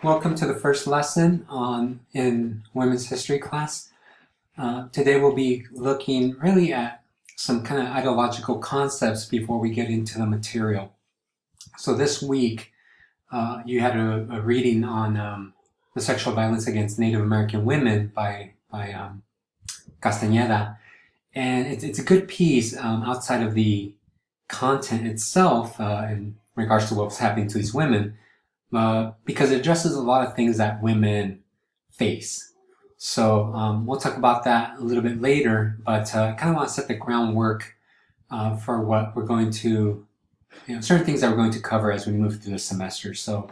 Welcome to the first lesson in women's history class. Today we'll be looking really at some kind of ideological concepts before we get into the material. So this week you had a reading on the sexual violence against Native American women by Castañeda, and it's a good piece outside of the content itself in regards to what was happening to these women. Because it addresses a lot of things that women face. So we'll talk about that a little bit later, but I kind of want to set the groundwork for what we're going to, certain things that we're going to cover as we move through the semester. So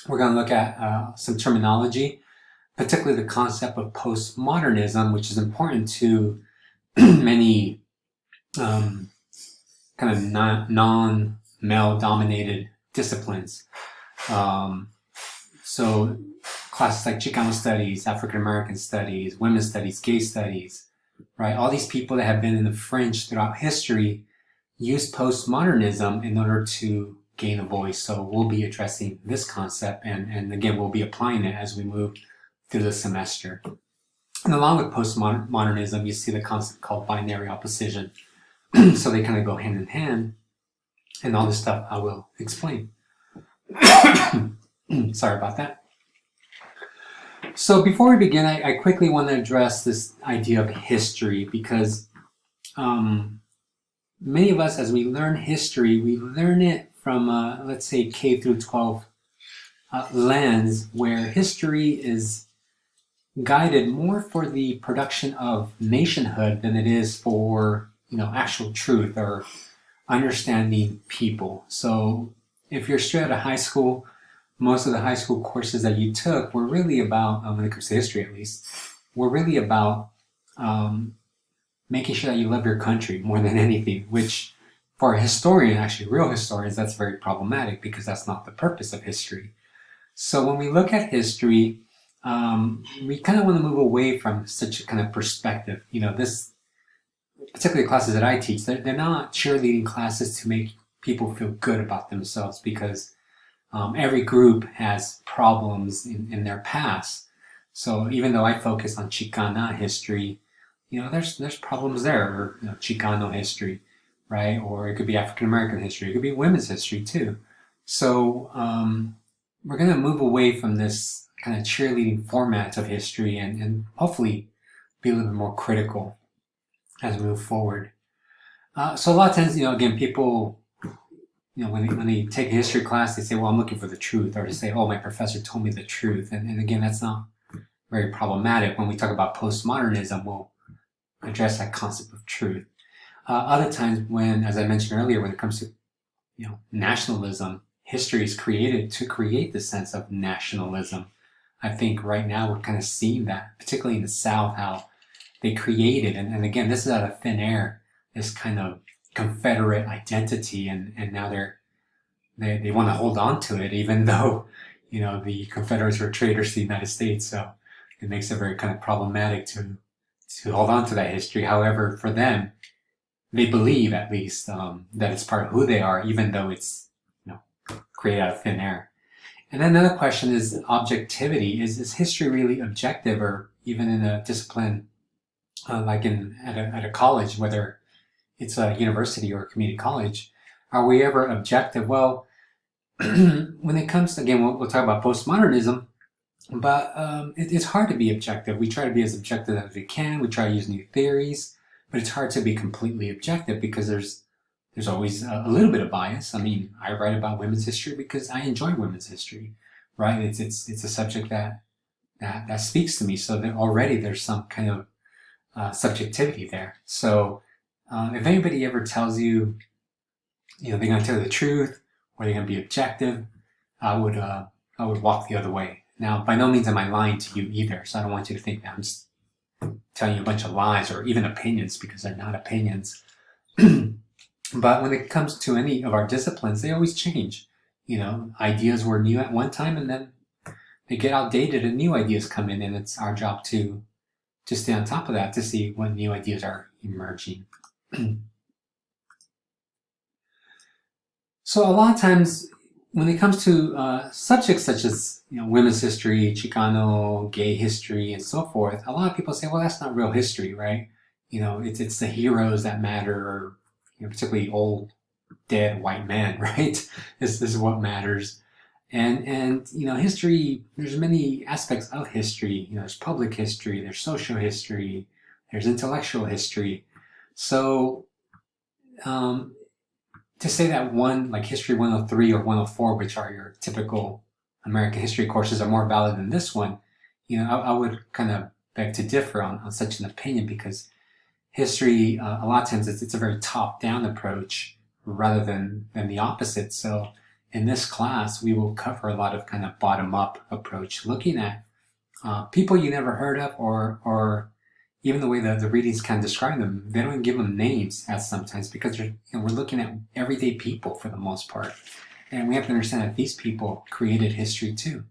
we're going to look at some terminology, particularly the concept of postmodernism, which is important to many kind of non-male dominated disciplines. So classes like Chicano studies, African American studies, women's studies, gay studies, right? All these people that have been in the fringe throughout history use postmodernism in order to gain a voice. So we'll be addressing this concept, and again, we'll be applying it as we move through the semester. And along with postmodernism, you see the concept called binary opposition. So they kind of go hand in hand, and all this stuff I will explain. Sorry about that. So before we begin, I quickly want to address this idea of history, because many of us, as we learn history, we learn it from, let's say, K through 12 lens, where history is guided more for the production of nationhood than it is for, actual truth or understanding people. So if you're straight out of high school, most of the high school courses that you took were really about, when it comes to history at least, were really about making sure that you love your country more than anything, which for a historian, actually real historians, that's very problematic because that's not the purpose of history. So when we look at history, we kind of want to move away from such a kind of perspective. This, particularly classes that I teach, they're not cheerleading classes to make people feel good about themselves, because every group has problems in their past. So even though I focus on Chicana history, there's problems there, or Chicano history, right? Or it could be African American history. It could be women's history too. So we're going to move away from this kind of cheerleading format of history and hopefully be a little bit more critical as we move forward. So a lot of times, again, people, when they take a history class, they say, well, I'm looking for the truth, or they say, oh, my professor told me the truth. And again, that's not very problematic. When we talk about postmodernism, we'll address that concept of truth. Other times when, as I mentioned earlier, when it comes to, nationalism, history is created to create the sense of nationalism. I think right now we're kind of seeing that, particularly in the South, how they created, and again, this is out of thin air, this kind of Confederate identity, and now they want to hold on to it, even though the Confederates were traitors to the United States. So it makes it very kind of problematic to hold on to that history. However, for them, they believe at least that it's part of who they are, even though it's created out of thin air. And then another question is objectivity. Is history really objective, or even in a discipline like at a college, whether it's a university or a community college, are we ever objective? Well, when it comes to, again, we'll talk about postmodernism, but it's hard to be objective. We try to be as objective as we can. We try to use new theories, but it's hard to be completely objective because there's always a little bit of bias. I mean, I write about women's history because I enjoy women's history, right? It's a subject that speaks to me. So already there's some kind of subjectivity there. So if anybody ever tells you, they're going to tell you the truth or they're going to be objective, I would walk the other way. Now, by no means am I lying to you either, so I don't want you to think that I'm just telling you a bunch of lies or even opinions, because they're not opinions. But when it comes to any of our disciplines, they always change. Ideas were new at one time, and then they get outdated and new ideas come in, and it's our job to stay on top of that, to see when new ideas are emerging. So a lot of times when it comes to subjects such as women's history, Chicano, gay history, and so forth, a lot of people say, well, that's not real history, right? It's the heroes that matter, or particularly old dead white men, right? This is what matters. And history. There's many aspects of history. There's public history, there's social history, there's intellectual history. So um, to say that one, like History 103 or 104, which are your typical American history courses, are more valid than this one, I would kind of beg to differ on such an opinion, because history, a lot of times it's a very top-down approach rather than the opposite. So in this class, we will cover a lot of kind of bottom-up approach, looking at people you never heard of, or even the way that the readings kind of describe them. They don't give them names as sometimes, because we're looking at everyday people for the most part. And we have to understand that these people created history too.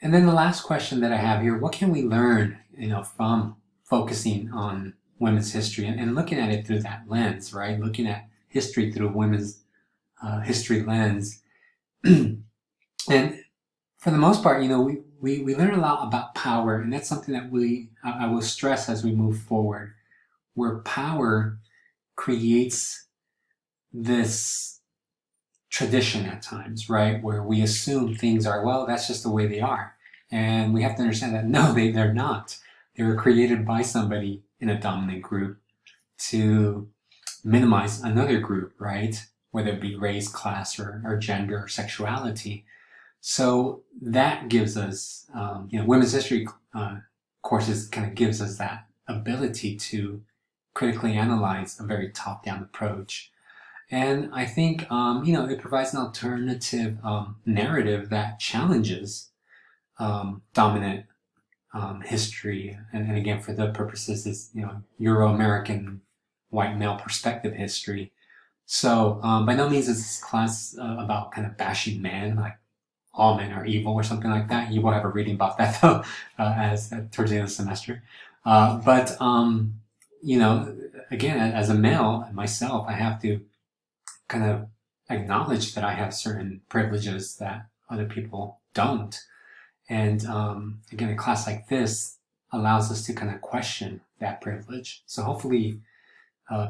And then the last question that I have here, what can we learn, from focusing on women's history and looking at it through that lens, right? Looking at history through women's history lens. And for the most part, we learn a lot about power, and that's something that I will stress as we move forward, where power creates this tradition at times, right? Where we assume things are, well, that's just the way they are. And we have to understand that, no, they're not. They were created by somebody in a dominant group to minimize another group, right? Whether it be race, class, or gender, or sexuality. So that gives us, women's history courses kind of gives us that ability to critically analyze a very top-down approach. And I think, it provides an alternative narrative that challenges dominant history. And again, for the purposes, is, Euro-American white male perspective history. So by no means is this class about kind of bashing men, like all men are evil or something like that. You will have a reading about that though, as towards the end of the semester. But again, as a male myself, I have to kind of acknowledge that I have certain privileges that other people don't. And again, a class like this allows us to kind of question that privilege. So hopefully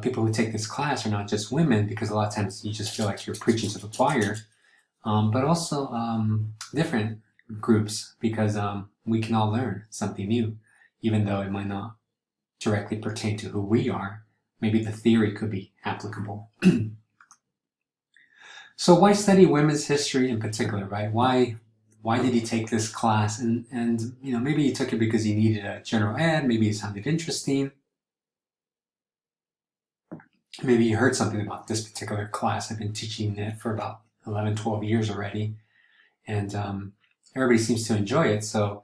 people who take this class are not just women, because a lot of times you just feel like you're preaching to the choir, but also different groups, because we can all learn something new, even though it might not directly pertain to who we are. Maybe the theory could be applicable. So why study women's history in particular, right? Why did you take this class? And maybe you took it because you needed a general ed, maybe it sounded interesting. Maybe you heard something about this particular class. I've been teaching it for about 11, 12 years already. And everybody seems to enjoy it. So,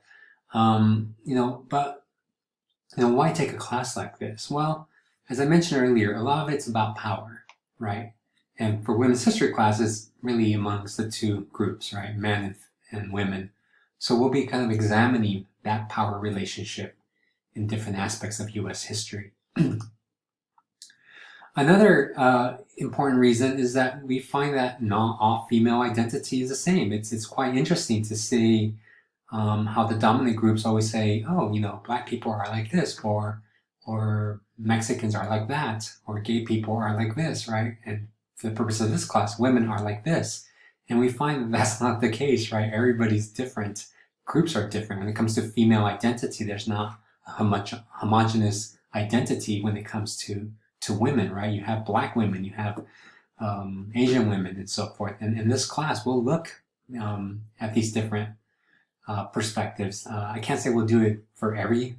but why take a class like this? Well, as I mentioned earlier, a lot of it's about power, right? And for women's history classes, really amongst the two groups, right? Men and women. So we'll be kind of examining that power relationship in different aspects of U.S. history. Another important reason is that we find that not all female identity is the same. It's quite interesting to see how the dominant groups always say, oh, black people are like this, or Mexicans are like that, or gay people are like this, right? And for the purpose of this class, women are like this. And we find that that's not the case, right? Everybody's different. Groups are different. When it comes to female identity, there's not a homogeneous identity when it comes to women, right? You have black women, you have Asian women, and so forth. And in this class, we'll look at these different perspectives. I can't say we'll do it for every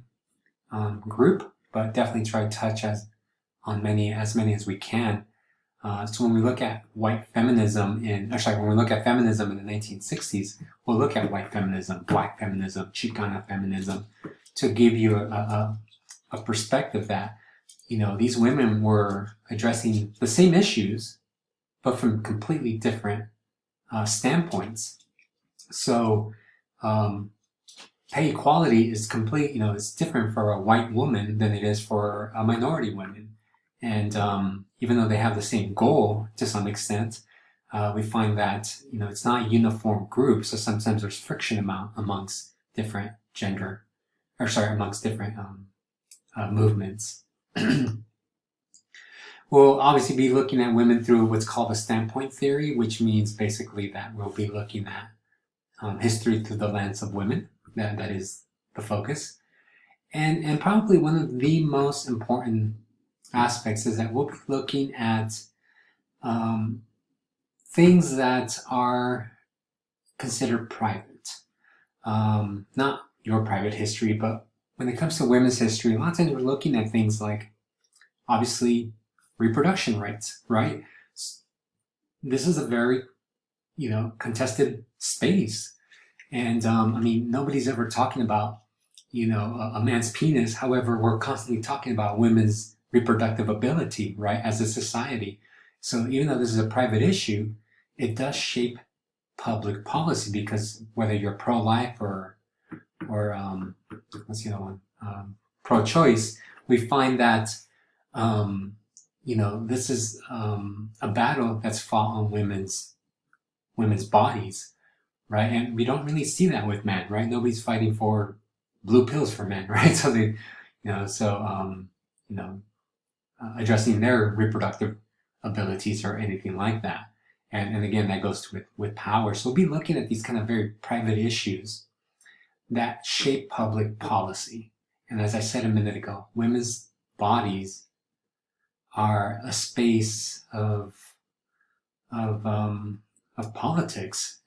group, but definitely try to touch as many as we can. So when we look at white feminism when we look at feminism in the 1960s, we'll look at white feminism, black feminism, Chicana feminism, to give you a perspective that, these women were addressing the same issues, but from completely different standpoints. So pay equality is it's different for a white woman than it is for a minority woman. And even though they have the same goal to some extent, we find that it's not a uniform group. So sometimes there's friction amongst different amongst different movements. We'll obviously be looking at women through what's called the standpoint theory, which means basically that we'll be looking at history through the lens of women. That is the focus. And probably one of the most important aspects is that we'll be looking at things that are considered private. Not your private history, but when it comes to women's history, a lot of times we're looking at things like, obviously, reproduction rights, right? This is a very, contested space. And nobody's ever talking about, a man's penis. However, we're constantly talking about women's reproductive ability, right, as a society. So even though this is a private issue, it does shape public policy, because whether you're pro-life or what's the other one? Pro-choice, we find that this is a battle that's fought on women's bodies, right? And we don't really see that with men, right? Nobody's fighting for blue pills for men, right? So they, addressing their reproductive abilities or anything like that. And again, that goes with power. So we'll be looking at these kind of very private issues that shape public policy. And as I said a minute ago, women's bodies are a space of politics,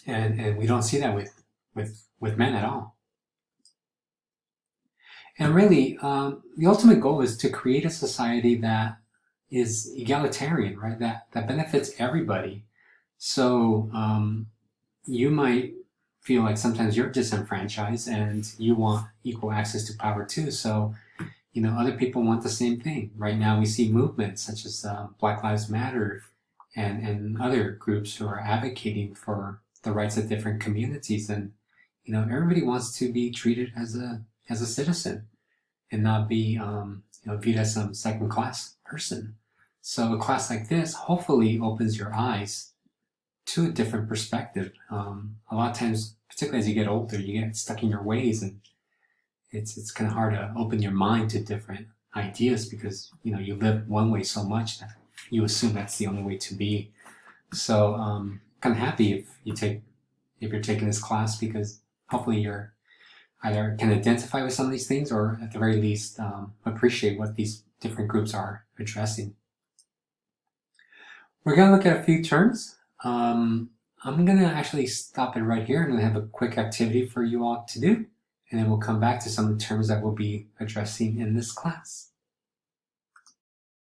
and we don't see that with men at all. And really, the ultimate goal is to create a society that is egalitarian, right? That benefits everybody. So you might feel like sometimes you're disenfranchised and you want equal access to power too. So other people want the same thing. Right now we see movements such as Black Lives Matter and other groups who are advocating for the rights of different communities. And everybody wants to be treated as a citizen and not be viewed as some second-class person. So a class like this hopefully opens your eyes to a different perspective. A lot of times, particularly as you get older, you get stuck in your ways, and it's kind of hard to open your mind to different ideas, because you live one way so much that you assume that's the only way to be. So kind of happy if you're taking this class, because hopefully you're either can identify with some of these things, or at the very least appreciate what these different groups are addressing. We're going to look at a few terms. I'm going to actually stop it right here. I'm going to have a quick activity for you all to do, and then we'll come back to some of the terms that we'll be addressing in this class.